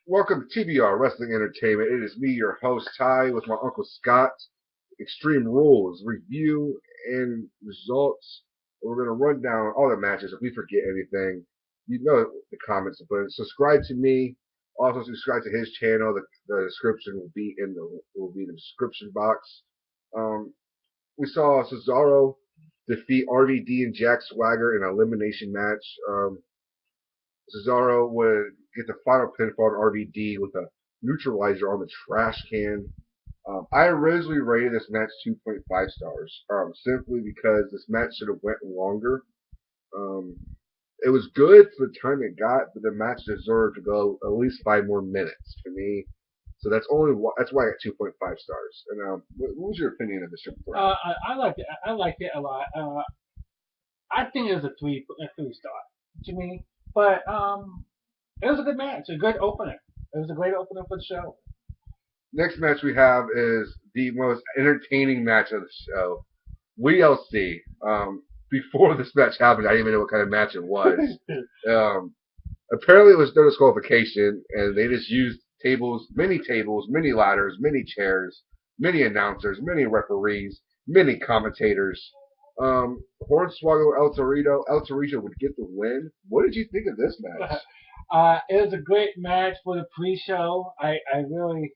Welcome to TBR Wrestling Entertainment. It is me, your host, Ty, with my Uncle Scott. Extreme Rules, review, and results. We're going to run down all the matches. If we forget anything, you know the comments. But subscribe to me. Also subscribe to his channel. The description will be in the description box. We saw Cesaro defeat RVD and Jack Swagger in an elimination match. Cesaro would get the final pinfall on RVD with a neutralizer on the trash can. I originally rated this match 2.5 stars, simply because this match should have went longer. Um, it was good for the time it got, but the match deserved to go at least 5 more minutes for me. So that's why I got 2.5 stars. And what was your opinion of this show before? I liked it. I liked it a lot. I think it was a 3 star to me, but it was a good match, a good opener. It was a great opener for the show. Next match we have is the most entertaining match of the show. WLC. Before this match happened, I didn't even know what kind of match it was. Apparently, it was no disqualification, and they just used tables, many ladders, many chairs, many announcers, many referees, many commentators. Hornswoggle El Torito. El Torito would get the win. What did you think of this match? It was a great match for the pre-show. I really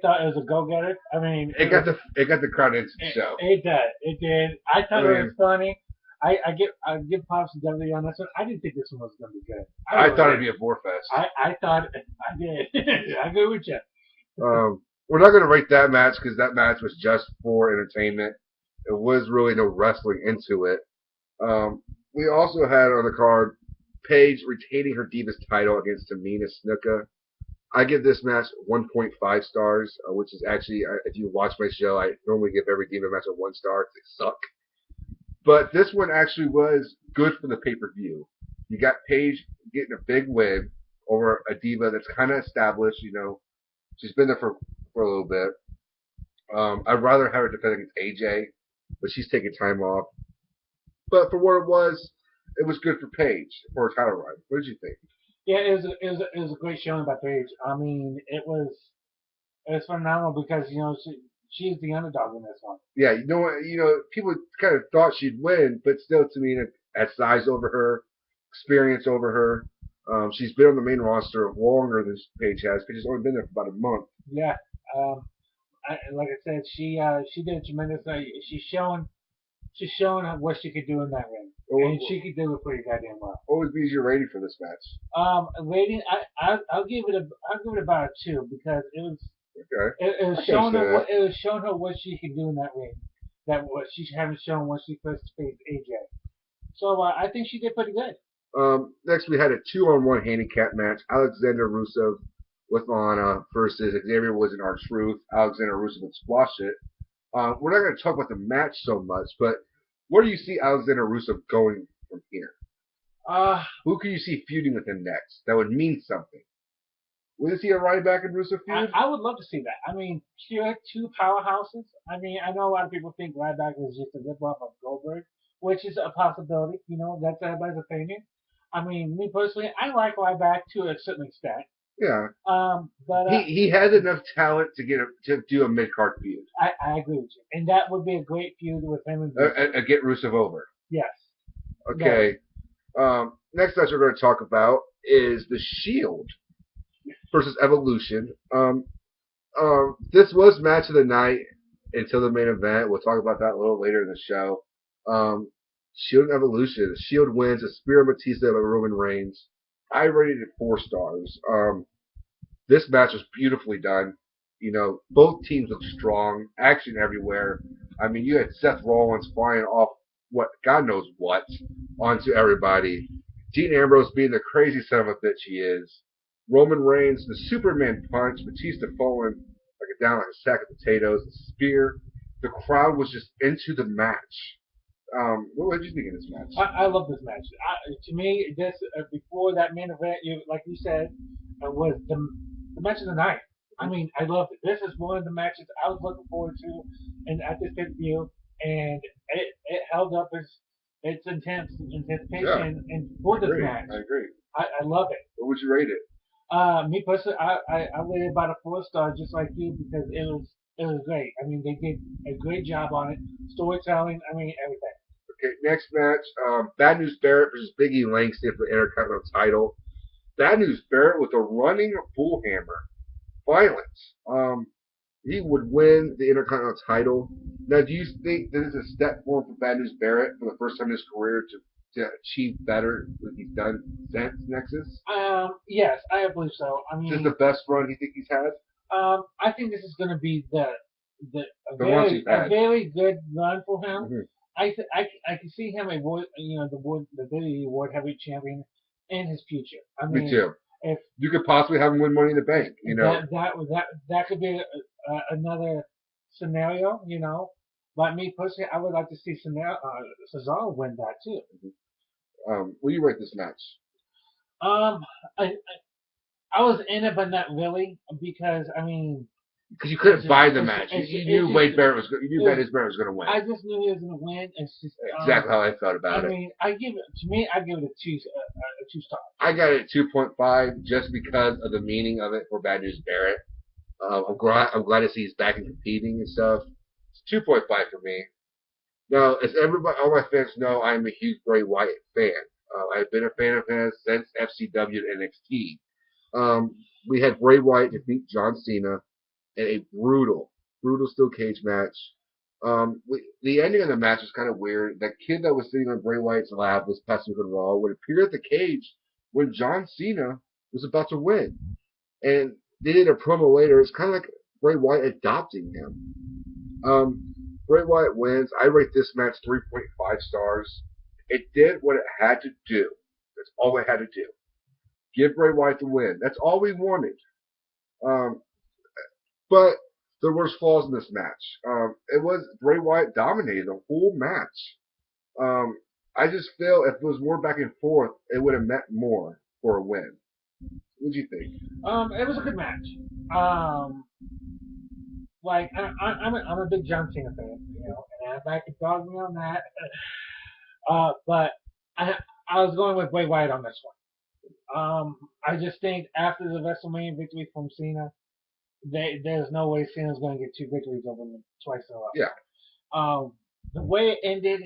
thought it was a go-getter. I mean, it got the crowd into the show. It did. It did. I thought it was funny. I give props to WWE on this one. I didn't think this one was going to be good. I thought it'd be a bore fest. I thought I did. I agree with you. We're not going to rate that match because that match was just for entertainment. It was really no wrestling into it. We also had on the card Paige retaining her Divas title against Tamina Snuka. I give this match 1.5 stars, which is actually, if you watch my show, I normally give every Diva match a 1 star because they suck. But this one actually was good for the pay-per-view. You got Paige getting a big win over a Diva that's kind of established. You know, she's been there for a little bit. I'd rather have her defend against AJ, but she's taking time off. But for what it was good for Paige for a title run. What did you think? Yeah, it was a great showing by Paige. I mean, it was phenomenal because she's the underdog in this one. Yeah, people kind of thought she'd win, but still, Tamina had size over her, experience over her. She's been on the main roster longer than Paige has. Paige has only been there for about a month. Yeah, like I said, she did a tremendous. She's showing what she could do in that ring, and she could do it pretty goddamn well. What would be your rating for this match? Rating, I'll give it about a 2 because it was. Okay. It was showing her what it was showing her what she can do in that ring, that what she haven't shown when she first faced AJ. So I think she did pretty good. Next we had a 2-on-1 handicap match. Alexander Rusev with Lana versus Xavier Woods and R-Truth. Alexander Rusev would squash it. We're not going to talk about the match so much, but where do you see Alexander Rusev going from here? Who can you see feuding with him next? That would mean something. Would you see a Ryback and Rusev feud? I would love to see that. I mean, you had 2 powerhouses. I mean, I know a lot of people think Ryback is just a rip-off of Goldberg, which is a possibility. That's everybody's opinion. I mean, me personally, I like Ryback to a certain extent. Yeah. But he has enough talent to do a mid-card feud. I agree with you, and that would be a great feud with him and Rusev. Get Rusev over. Yes. Okay. Next match we're going to talk about is the Shield versus Evolution. This was match of the night until the main event. We'll talk about that a little later in the show. Shield and Evolution. The Shield wins. A Spear of Batista over Roman Reigns. I rated it 4 stars. This match was beautifully done. Both teams looked strong. Action everywhere. I mean, you had Seth Rollins flying off God knows what onto everybody. Dean Ambrose being the crazy son of a bitch he is. Roman Reigns, the Superman punch. Batista falling down like a sack of potatoes. The spear. The crowd was just into the match. What did you think of this match? I love this match. To me, this before that main event, like you said, was the match of the night. I mean, I loved it. This is one of the matches I was looking forward to, and at this pay-per-view, and it held up its anticipation and for this match. I agree. I love it. What would you rate it? Me personally, I rated about a 4 star just like you because it was great. I mean, they did a great job on it, storytelling. I mean, everything. Okay, next match, Bad News Barrett versus Biggie Langston for the Intercontinental title. Bad News Barrett with a running full hammer. Violence. He would win the Intercontinental title. Now, do you think this is a step forward for Bad News Barrett for the first time in his career to achieve better than he's done since Nexus? Yes, I believe so. I Is this the mean, best run you think he's had? I think this is going to be the The ones he's a had. very good run for him. Mhm. I can see him award the WWE World Heavyweight Champion in his future. I Me mean, too. if You could possibly have him win Money in the Bank. You know, that could be another scenario. But me personally, I would like to see Cesaro win that too. what do you rate this match? Um, I I was in it, but not really because I mean Because you couldn't buy the it's match. it's You it's knew just Wade Barrett was. You knew it, Bad News Barrett was going to win. I just knew he was gonna win. It's just Exactly how I felt I about it. mean I give it a 2 star. I got it at 2.5 just because of the meaning of it for Bad News Barrett. I'm glad to see he's back and competing and stuff. It's 2.5 for me. Now, as everybody, all my fans know, I'm a huge Bray Wyatt fan. I've been a fan of his since FCW and NXT. Um, we had Bray Wyatt defeat John Cena in a brutal steel cage match. The ending of the match was kind of weird. That kid that was sitting on Bray Wyatt's lap this past week on Raw would appear at the cage when John Cena was about to win. And they did a promo later. It's kind of like Bray Wyatt adopting him. Bray Wyatt wins. I rate this match 3.5 stars. It did what it had to do. That's all it had to do. Give Bray Wyatt the win. That's all we wanted. Um, but there was flaws in this match. It was Bray Wyatt dominated the whole match. Um, I just feel if it was more back and forth, it would have meant more for a win. What do you think? It was a good match. Um, like I'm a big John Cena fan, and if I could dog me on that, but I I was going with Bray Wyatt on this one. I just think after the WrestleMania victory from Cena, there's no way Cena's going to get 2 victories over him twice in a row. Yeah. The way it ended,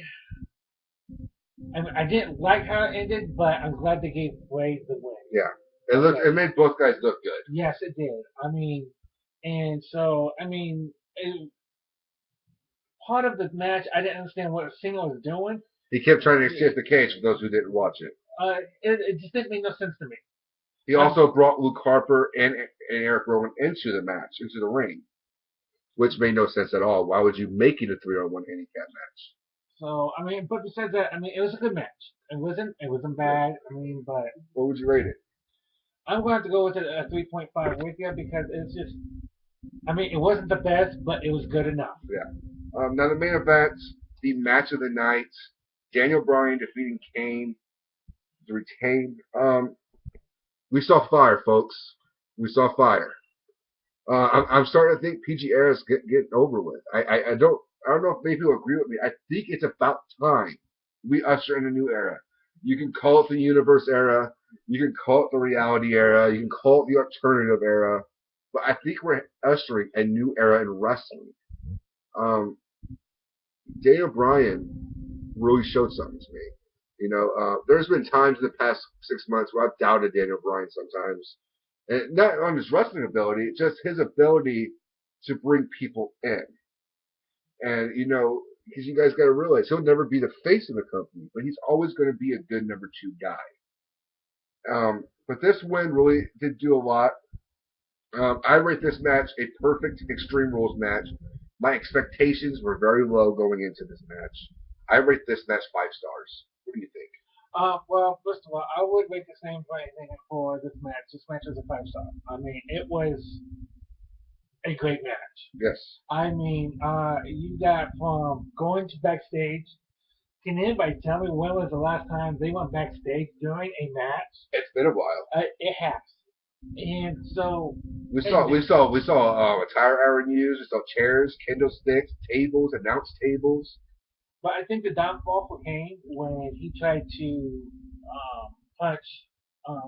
I mean, I didn't like how it ended, but I'm glad they gave Bray the win. Yeah. It made both guys look good. Yes, it did. I mean, and so part of the match, I didn't understand what Cena was doing. He kept trying to escape the cage for those who didn't watch it. It just didn't make no sense to me. He also brought Luke Harper and Eric Rowan into the match, into the ring, which made no sense at all. Why would you make it a 3-on-1 handicap match? So I mean, but besides that, I mean, it was a good match. It wasn't bad. I mean, but What would you rate it? I'm going to have to go with a 3.5 with you because it's just, I mean, it wasn't the best, but it was good enough. Yeah. Now the main event, the match of the night, Daniel Bryan defeating Kane to retain. We saw fire, folks. We saw fire. I'm starting to think PG era's getting over with. I don't know if maybe people agree with me. I think it's about time we usher in a new era. You can call it the universe era. You can call it the reality era. You can call it the alternative era. But I think we're ushering a new era in wrestling. Um, Daniel Bryan really showed something to me. There's been times in the past 6 months where I've doubted Daniel Bryan sometimes. And not on his wrestling ability, just his ability to bring people in. And, because you guys got to realize he'll never be the face of the company, but he's always going to be a good number 2 guy. But this win really did do a lot. I rate this match a perfect Extreme Rules match. My expectations were very low going into this match. I rate this match 5 stars. What do you think? Well, first of all, I would rate the same thing for this match. This match was a 5 star. I mean, it was a great match. Yes. I mean, you got from going to backstage. Can anybody tell me when was the last time they went backstage during a match? It's been a while. It has. And so we saw attire iron used. We saw chairs, kendo sticks, tables, announce tables. But I think the downfall for Kane when he tried to punch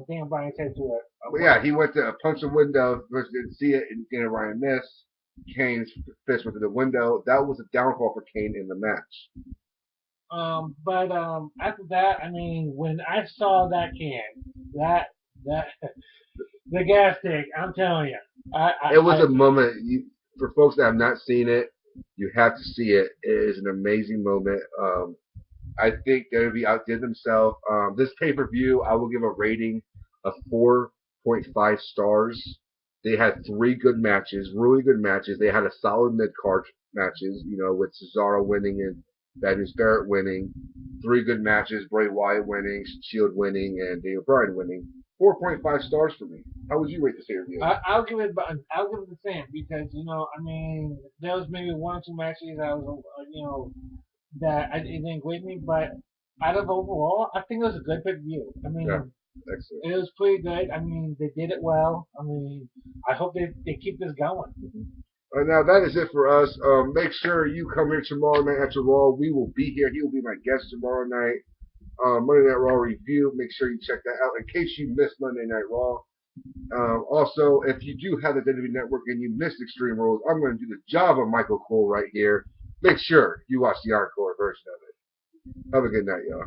Daniel Bryan said to a But yeah, he went to punch the window, first didn't see it, and Daniel Bryan missed. Kane's fist went to the window. That was a downfall for Kane in the match. But after that, I mean, when I saw that can, that that the gas tank, I'm telling you, It was a moment for folks that have not seen it. You have to see it. It is an amazing moment. I think WWE outdid themselves. This pay per view, I will give a rating of 4.5 stars. They had three good matches, really good matches. They had a solid mid card matches, with Cesaro winning and Bad News Barrett winning. Three good matches, Bray Wyatt winning, Shield winning, and Daniel Bryan winning. 4.5 stars for me. How would you rate this interview? I'll give it. I'll give it the same because I mean, there was maybe one or two matches I was, that it didn't agree with me, but out of overall, I think it was a good pay view. I mean, Yeah, excellent. it was pretty good. I mean, they did it well. I mean, I hope they keep this going. Now that is it for us. Make sure you come here tomorrow night after Raw. We will be here. He will be my guest tomorrow night. Monday Night Raw review. Make sure you check that out in case you missed Monday Night Raw. Also, if you do have the WWE Network and you missed Extreme Rules, I'm going to do the job of Michael Cole right here. Make sure you watch the encore version of it. Have a good night, y'all.